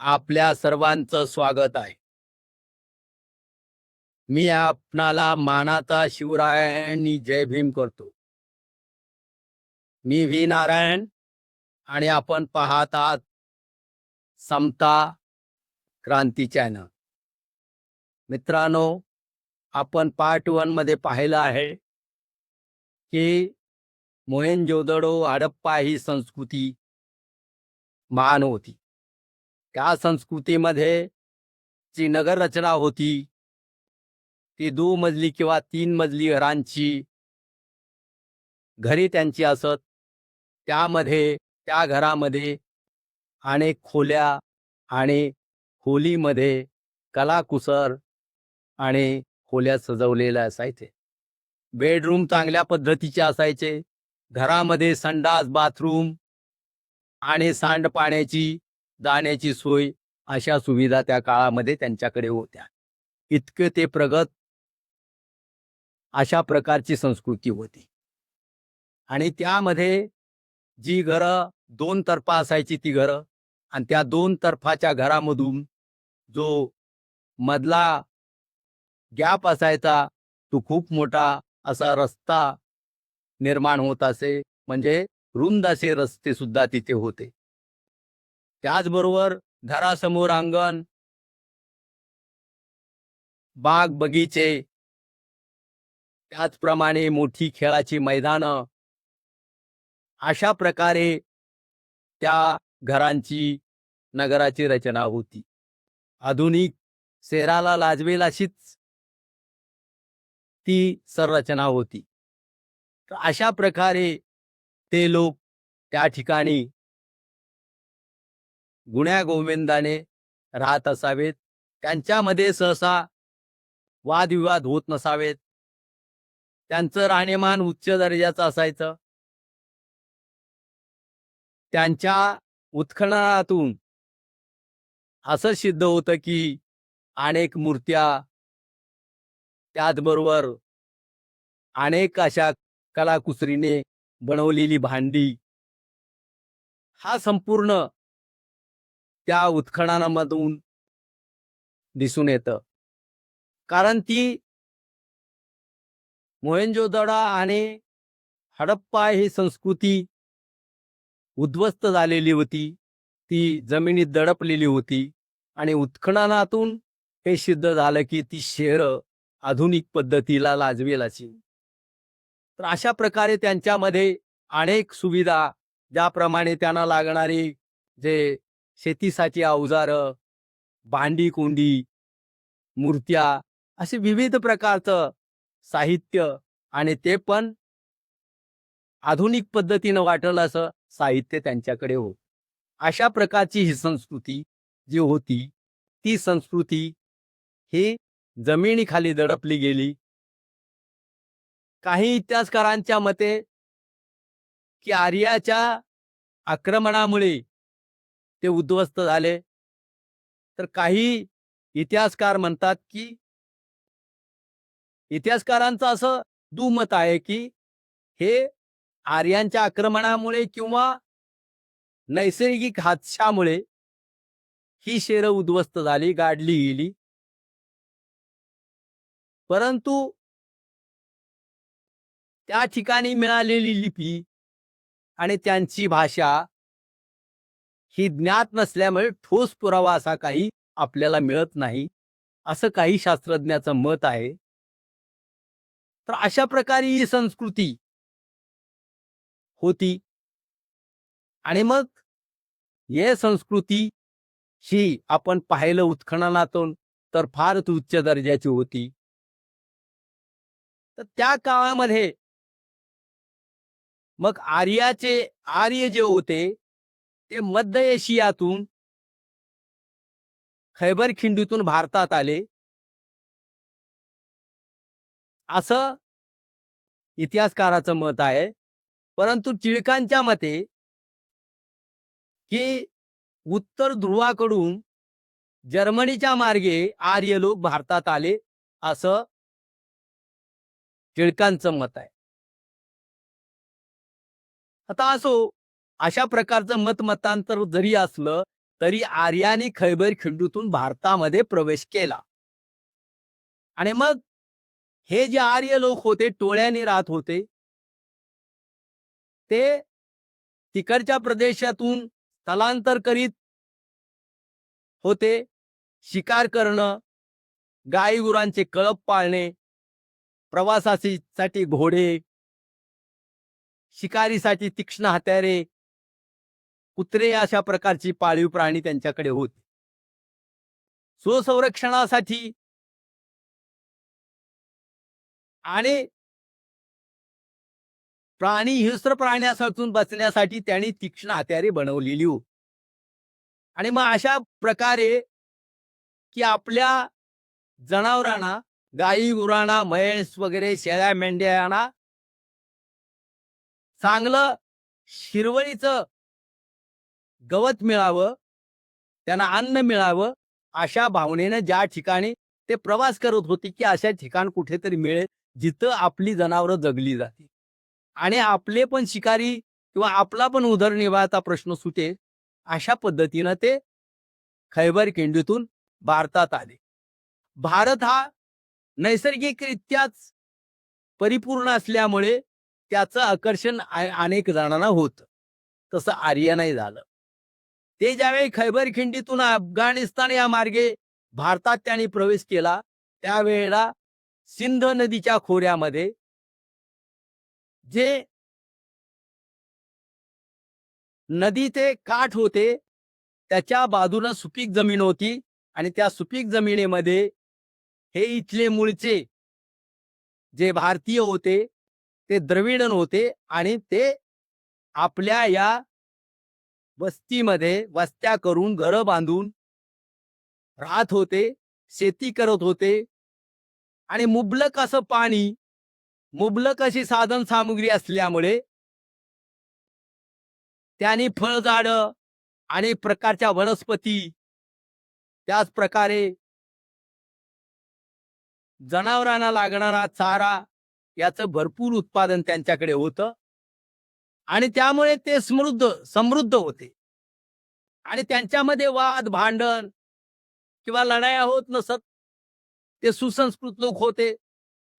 आपल्या सर्वांचं स्वागत आहे. मी आपणाला मानाचा शिवरायांनी जय भीम करतो. मी व्ही नारायण आणि आपण पाहत आहात समता क्रांती चॅनल. मित्रांनो, आपण पार्ट 1 मध्ये पाहिलं आहे की मोहेंजोदडो हडप्पा ही संस्कृती महान होती. त्या संस्कृतीमध्ये जी नगर रचना होती ती 2 मजली किंवा 3 मजली घरी त्यांची असत. त्यामध्ये त्या घरामध्ये अनेक खोल्या आणि खोलीमध्ये कलाकुसर आणि खोल्या सजवलेल्या असायचे. बेडरूम चांगल्या पद्धतीचे असायचे. घरामध्ये संडास, बाथरूम आणि सांडपाण्याची जाण्याची सोय अशा सुविधा त्या काळामध्ये त्यांच्याकडे होत्या. इतके ते प्रगत अशा प्रकारची संस्कृती होती. आणि त्यामध्ये जी घरं 2 तर्फा असायची ती घरं आणि त्या 2 तर्फाच्या घरामधून जो मधला गॅप असायचा तो खूप मोठा असा रस्ता निर्माण होत असे. म्हणजे रुंद असे रस्ते सुद्धा तिथे होते. त्याचबरोबर घरासमोर अंगण, बाग बगीचे, त्याचप्रमाणे मोठी खेळाची मैदानं अशा प्रकारे त्या घरांची नगराची रचना होती. आधुनिक शहराला लाजवेल अशीच ती संरचना होती. तर अशा प्रकारे ते लोक त्या ठिकाणी गुण्यागोविंदाने राहत असावेत. त्यांच्यामध्ये सहसा वादविवाद होत नसावेत. त्यांचं राहणीमान उच्च दर्जाचं असायचं. त्यांच्या उत्खननातून असं सिद्ध होतं की अनेक मूर्त्या, त्याचबरोबर अनेक अशा कलाकुसरीने बनवलेली भांडी हा संपूर्ण त्या उत्खननामधून दिसून येतं. कारण ती मोहेंजोदडो आणि हडप्पा ही संस्कृती उद्ध्वस्त झालेली होती. ती जमिनीत दडपलेली होती आणि उत्खननातून हे सिद्ध झालं की ती शहरं आधुनिक पद्धतीला लाजवेल अशी. तर अशा प्रकारे त्यांच्यामध्ये अनेक सुविधा, ज्याप्रमाणे त्यांना लागणारी जे शेतीसाठी अवजारं, भांडी कुंडी, मूर्त्या असे विविध प्रकारचं साहित्य आणि ते पण आधुनिक पद्धतीनं वाटेल असं साहित्य त्यांच्याकडे होतं. अशा प्रकारची ही संस्कृती जी होती ती संस्कृती ही जमिनीखाली दडपली गेली. काही इतिहासकारांच्या मते की आर्याच्या आक्रमणामुळे ते उद्ध्वस्त झाले. तर काही इतिहासकार म्हणतात की इतिहासकारांचं असं दुमत आहे की हे आर्यांच्या आक्रमणामुळे किंवा नैसर्गिक हादशामुळे ही शहरं उद्ध्वस्त झाली, गाडली गेली. परंतु त्या ठिकाणी मिळालेली लिपी आणि त्यांची भाषा ही ज्ञात नसल्यामुळे ठोस पुरावा असा काही आपल्याला मिळत नाही, असं काही शास्त्रज्ञाचं मत आहे. तर अशा प्रकारे ही संस्कृती होती. आणि मग हे संस्कृती ही आपण पाहिलं उत्खननातून तर फारच उच्च दर्जाची होती. तर त्या काळामध्ये मग आर्य जे होते ते मध्य एशियातून खैबर खिंडीतून भारतात आले असं इतिहासकाराचं मत आहे. परंतु टिळकांच्या मते की उत्तर ध्रुवाकडून जर्मनीच्या मार्गे आर्य लोक भारतात आले असं टिळकांचं मत आहे. आता असो, अशा प्रकारचं मतांतर जरी असलं तरी आर्यांनी खैबर खिंडूतून भारतामध्ये प्रवेश केला. आणि मग हे जे आर्य लोक होते, टोळ्याने राहत होते, ते तिकडच्या प्रदेशातून स्थलांतर करीत होते. शिकार करणं, गाई-गुरांचे कळप पाळणे, प्रवासासाठी घोडे, शिकारीसाठी तीक्ष्ण हत्यारे, कुत्रे अशा प्रकारची पाळीव प्राणी त्यांच्याकडे होते. स्वसंरक्षणासाठी आणि हिंस्र प्राण्यापासून बचण्यासाठी त्यांनी तीक्ष्ण हत्यारे बनवलेली होती. आणि मग अशा प्रकारे की आपल्या जनावरांना, गाई गुरांना, म्हैस वगैरे शेळ्या मेंढ्यांना चांगलं हिरवळीचं गवत मिळावं, त्यांना अन्न मिळावं, अशा भावनेनं ज्या ठिकाणी ते प्रवास करत होते की अशा ठिकाण कुठेतरी मिळेल जिथं आपली जनावरं जगली जातील आणि आपले पण शिकारी किंवा आपला पण उदरनिर्वाहाचा प्रश्न सुटेल, अशा पद्धतीनं ते खैबर खिंडीतून भारतात आले. भारत हा नैसर्गिकरित्याच परिपूर्ण असल्यामुळे त्याचं आकर्षण अनेक जणांना होतं. तसं आर्यांनाही झालं. ते ज्यावेळी खैबर खिंडीतून अफगाणिस्तान या मार्गे भारतात त्यांनी प्रवेश केला, त्यावेळेला सिंध नदीच्या खोऱ्यामध्ये जे नदीचे काठ होते, त्याच्या बाजूला सुपीक जमीन होती आणि त्या सुपीक जमिनीमध्ये हे इथले मूळचे जे भारतीय होते, ते द्रविडन होते आणि ते आपल्या या वस्तीमध्ये वस्त्या करून घरं बांधून राहत होते, शेती करत होते आणि मुबलक असं पाणी, मुबलक अशी साधन सामुग्री असल्यामुळे त्यांनी फळझाडं अनेक प्रकारच्या वनस्पती, त्याच प्रकारे जनावरांना लागणारा चारा याचं भरपूर उत्पादन त्यांच्याकडे होतं आणि त्यामुळे ते समृद्ध होते आणि त्यांच्यामध्ये वाद भांडण किंवा लढाया होत नसत. ते सुसंस्कृत लोक होते.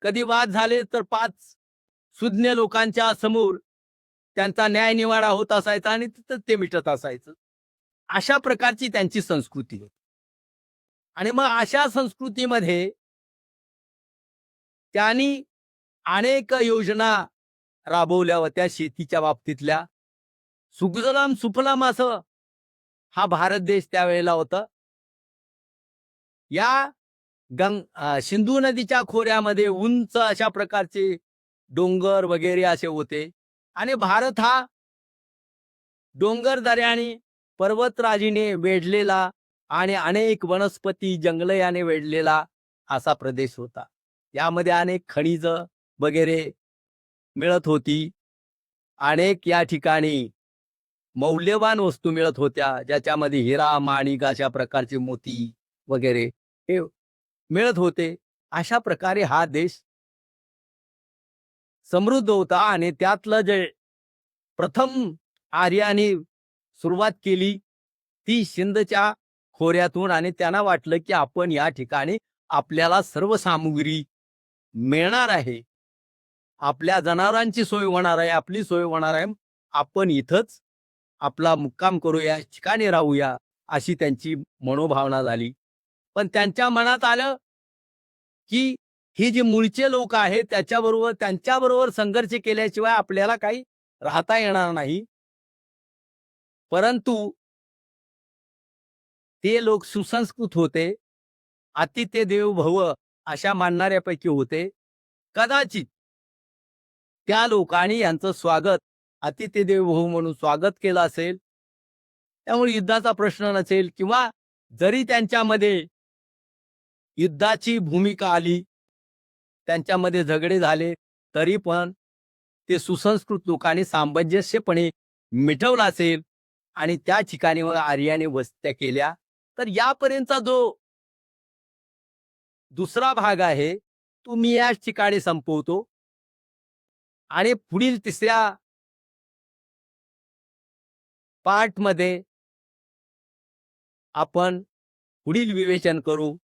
कधी वाद झाले तर 5 सुज्ञ लोकांच्या समोर त्यांचा न्यायनिवाडा होत असायचा आणि तिथं ते मिटत असायचं. अशा प्रकारची त्यांची संस्कृती होती. आणि मग अशा संस्कृतीमध्ये त्यांनी अनेक योजना राबवल्या होत्या शेतीच्या बाबतीतल्या. सुजलाम सुफलाम असं हा भारत देश त्यावेळेला होता. या सिंधू नदीच्या खोऱ्यामध्ये उंच अशा प्रकारचे डोंगर वगैरे असे होते आणि भारत हा डोंगर दऱ्याने पर्वतराजीने वेढलेला आणि अनेक वनस्पती जंगल याने वेढलेला असा प्रदेश होता. यामध्ये अनेक खनिज वगैरे मिळत होती. अनेक या ठिकाणी मौल्यवान वस्तू मिळत होत्या, ज्याच्यामध्ये हिरा, माणिक अशा प्रकारचे मोती वगैरे हे मिळत होते. अशा प्रकारे हा देश समृद्ध होता आणि त्यातलं जे प्रथम आर्यांनी सुरुवात केली ती सिंधच्या खोऱ्यातून आणि त्यांना वाटलं की आपण या ठिकाणी आपल्याला सर्व सामुग्री मिळणार आहे. आपल्या जनावरांची सोय होणार आहे, आपली सोय होणार आहे. आपण इथंच आपला मुक्काम करूया, ठिकाणी राहूया, अशी त्यांची मनोभावना झाली. पण त्यांच्या मनात आलं की ही जी मूळचे लोक आहेत त्यांच्याबरोबर संघर्ष केल्याशिवाय आपल्याला काही राहता येणार नाही. परंतु ते लोक सुसंस्कृत होते, अतिथी देवो भव अशा मानणाऱ्यापैकी होते. कदाचित त्या लोकांनी यांचं स्वागत अतिथी देवो भव म्हणून स्वागत केलं असेल. त्यामुळे युद्धाचा प्रश्न नसेल किंवा जरी त्यांच्यामध्ये युद्धाची भूमिका आली, त्यांच्यामध्ये झगडे झाले, तरी पण ते सुसंस्कृत लोकांनी सामंजस्यपणे मिटवलं असेल आणि त्या ठिकाणी मग आर्याने वस्त्या केल्या. तर यापर्यंतचा जो दुसरा भाग आहे तो मी याच ठिकाणी संपवतो आणि पुढील तिसऱ्या पार्टमध्ये आपण पुढील विवेचन करू.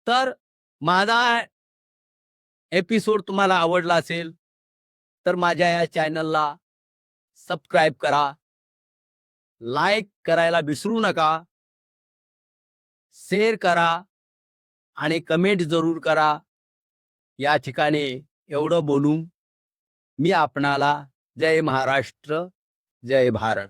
तर माझा एपिसोड तुम्हाला आवडला असेल तर माझ्या या चॅनलला सबस्क्राईब करा, लाईक करायला विसरू नका, शेअर करा आणि कमेंट जरूर करा. या ठिकाणी एवढं बोलून मी आपणाला जय महाराष्ट्र, जय भारत.